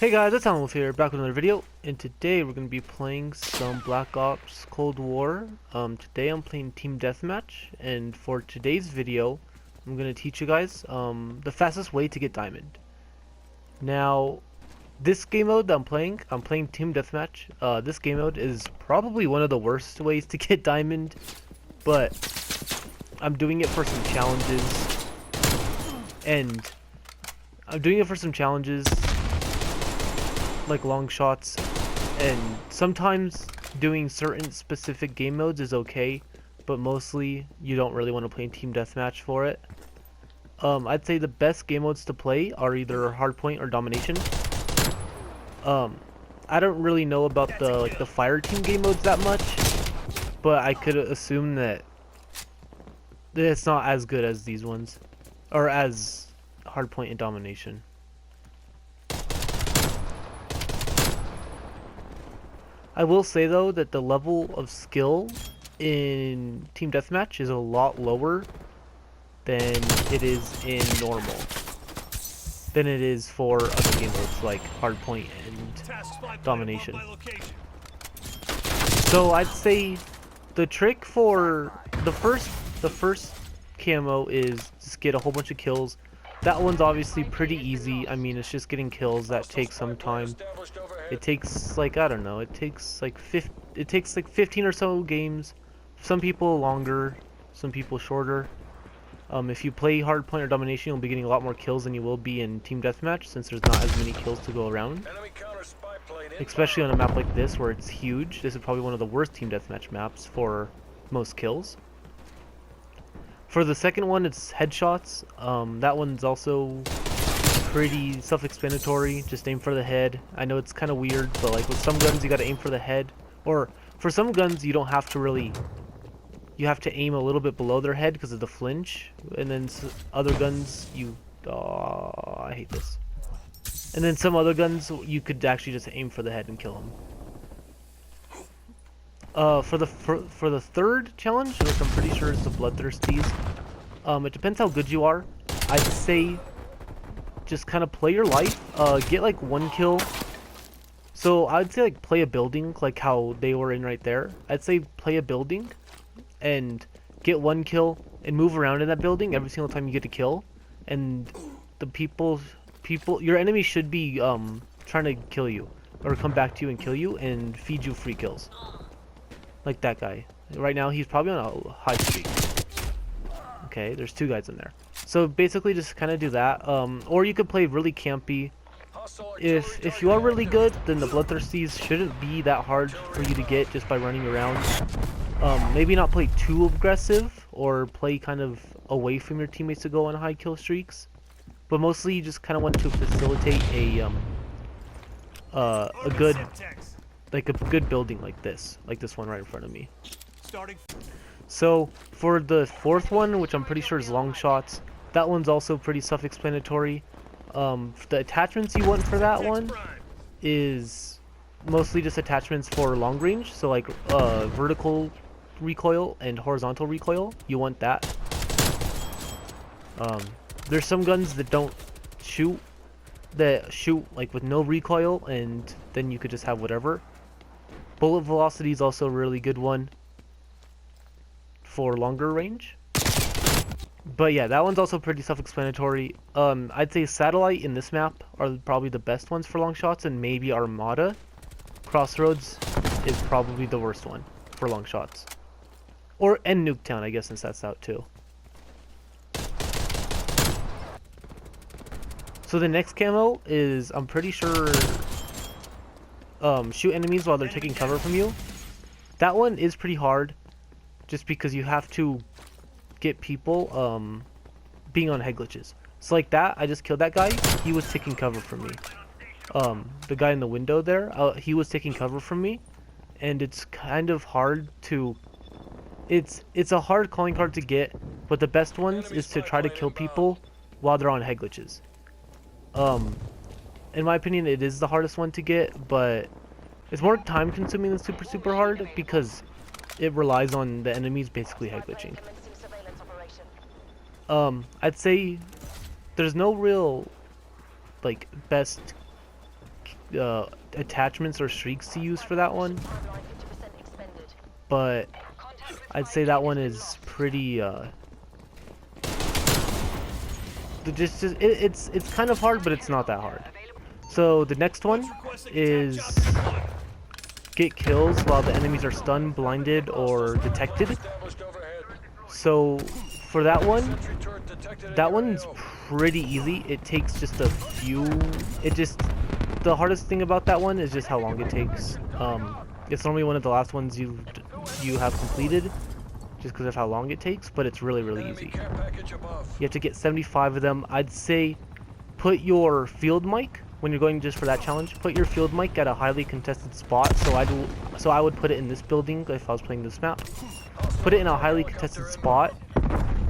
Hey guys, it's Camo here, back with another video, and today we're going to be playing some Black Ops Cold War. Today I'm playing Team Deathmatch, and for today's video, I'm going to teach you guys the fastest way to get Diamond. Now, this game mode that I'm playing Team Deathmatch. This game mode is probably one of the worst ways to get Diamond, but I'm doing it for some challenges, like long shots, and sometimes doing certain specific game modes is okay, but mostly you don't really want to play Team Deathmatch for it. I'd say the best game modes to play are either Hardpoint or Domination. I don't really know about the fire team game modes that much, but I could assume that it's not as good as these ones, or as Hardpoint and Domination. I will say though that the level of skill in Team Deathmatch is a lot lower than it is in normal, than it is for other game modes like Hardpoint and Domination. So I'd say the trick for the first camo is just get a whole bunch of kills. That one's obviously pretty easy. I mean, it's just getting kills that take some time. It takes like, I don't know, it takes like 15 or so games. Some people longer, some people shorter. If you play Hardpoint or Domination, you'll be getting a lot more kills than you will be in Team Deathmatch, since there's not as many kills to go around. Especially on a map like this where it's huge. This is probably one of the worst Team Deathmatch maps for most kills. For the second one, it's headshots. That one's also pretty self-explanatory. Just aim for the head. I know it's kind of weird, but like with some guns you gotta aim for the head, or for some guns you don't have to really. You have to aim a little bit below their head because of the flinch, and then other guns you. Oh, I hate this. And then some other guns you could actually just aim for the head and kill them. For the third challenge, which I'm pretty sure is the Bloodthirsties, it depends how good you are. I'd say just kind of play your life, get like one kill. So I'd say like play a building, like how they were in right there. I'd say play a building and get one kill and move around in that building every single time you get a kill. And the your enemy should be trying to kill you or come back to you and kill you and feed you free kills. Like that guy. Right now he's probably on a high streak. Okay, there's two guys in there. So basically just kind of do that. Or you could play really campy. If you are really good, then the Bloodthirsties shouldn't be that hard for you to get just by running around. Maybe not play too aggressive, or play kind of away from your teammates to go on high kill streaks. But mostly you just kind of want to facilitate a good building like this one right in front of me. So for the fourth one, which I'm pretty sure is long shots, that one's also pretty self-explanatory. The attachments you want for that one is mostly just attachments for long range, so like vertical recoil and horizontal recoil. You want that. There's some guns that don't shoot, that shoot like with no recoil, and then you could just have whatever. Bullet velocity is also a really good one for longer range. But yeah, that one's also pretty self-explanatory. I'd say Satellite in this map are probably the best ones for long shots, and maybe Armada. Crossroads is probably the worst one for long shots. And Nuketown, I guess, since that's out too. So the next camo is, I'm pretty sure, shoot enemies while they're taking cover from you. That one is pretty hard, just because you have to get people being on head glitches. So like that, I just killed that guy. He was taking cover from me. The guy in the window there, he was taking cover from me, and it's kind of hard to. It's a hard calling card to get, but the best ones is to try to kill people while they're on head glitches. In my opinion, it is the hardest one to get, but it's more time consuming than super hard because it relies on the enemies basically head glitching. I'd say there's no real like best attachments or streaks to use for that one, but I'd say that one is pretty it's kind of hard, but it's not that hard. So the next one is get kills while the enemies are stunned, blinded, or detected. So for that one's pretty easy. It takes just a few. The hardest thing about that one is just how long it takes. It's normally one of the last ones you have completed, just because of how long it takes. But it's really easy. You have to get 75 of them. I'd say put your field mic when you're going just for that challenge. Put your field mic at a highly contested spot. So I would put it in this building if I was playing this map. Put it in a highly contested spot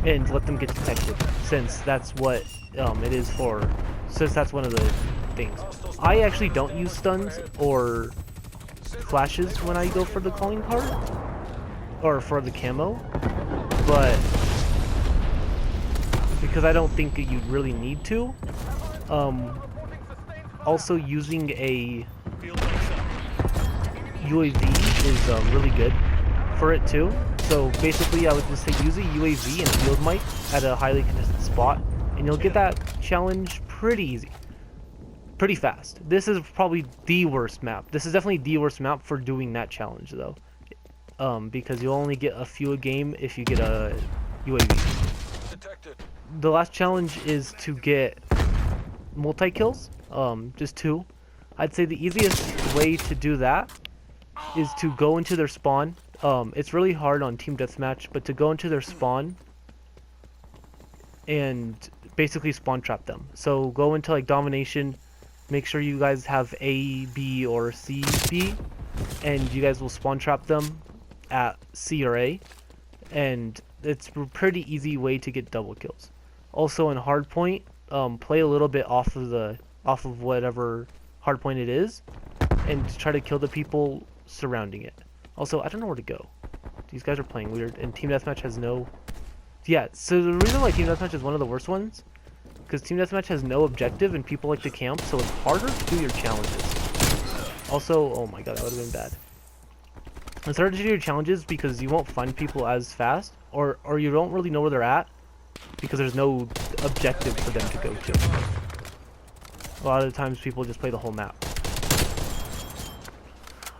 and let them get detected, since that's what it is for. Since that's one of the things. I actually don't use stuns or flashes when I go for the calling card or for the camo, but because I don't think that you really need to. Also, using a UAV is really good for it too. So basically, I would just say use a UAV and field mic at a highly contested spot, and you'll get that challenge pretty easy, pretty fast. This is probably the worst map. This is definitely the worst map for doing that challenge, though, because you'll only get a few a game if you get a UAV. The last challenge is to get multi-kills, just 2. I'd say the easiest way to do that is to go into their spawn. It's really hard on team deathmatch, but to go into their spawn and basically spawn trap them. So go into like domination, make sure you guys have A, B, or C, B, and you guys will spawn trap them at C or A, and it's a pretty easy way to get double kills. Also in hardpoint, play a little bit off of whatever hardpoint it is, and try to kill the people surrounding it. Also, I don't know where to go. These guys are playing weird, and Team Deathmatch has no... Yeah, so the reason why Team Deathmatch is one of the worst ones, because Team Deathmatch has no objective, and people like to camp, so it's harder to do your challenges. Also, oh my god, that would have been bad. It's harder to do your challenges because you won't find people as fast, or you don't really know where they're at, because there's no objective for them to go to. A lot of the times people just play the whole map.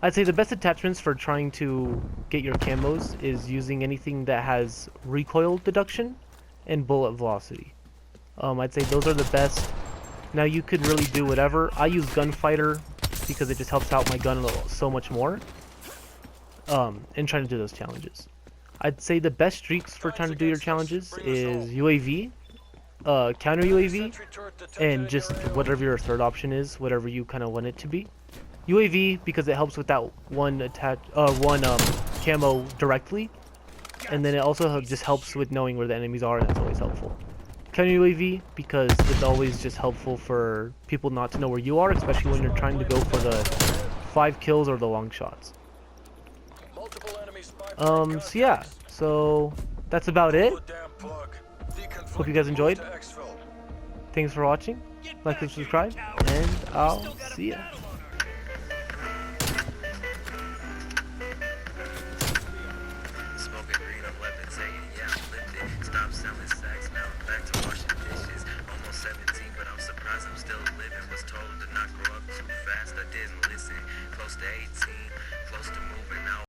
I'd say the best attachments for trying to get your camos is using anything that has recoil deduction and bullet velocity. I'd say those are the best. Now you could really do whatever. I use gunfighter because it just helps out my gun so much more in trying to do those challenges. I'd say the best streaks for trying to do your challenges is UAV, counter UAV, and just whatever your third option is, whatever you kind of want it to be. UAV because it helps with that one camo directly, and then it also just helps with knowing where the enemies are, and that's always helpful. Counter UAV because it's always just helpful for people not to know where you are, especially when you're trying to go for the 5 kills or the long shots. So yeah, so that's about it. Hope you guys enjoyed. Thanks for watching. Like and subscribe, and I'll see ya. I'm still living, was told to not grow up too fast, I didn't listen, close to 18,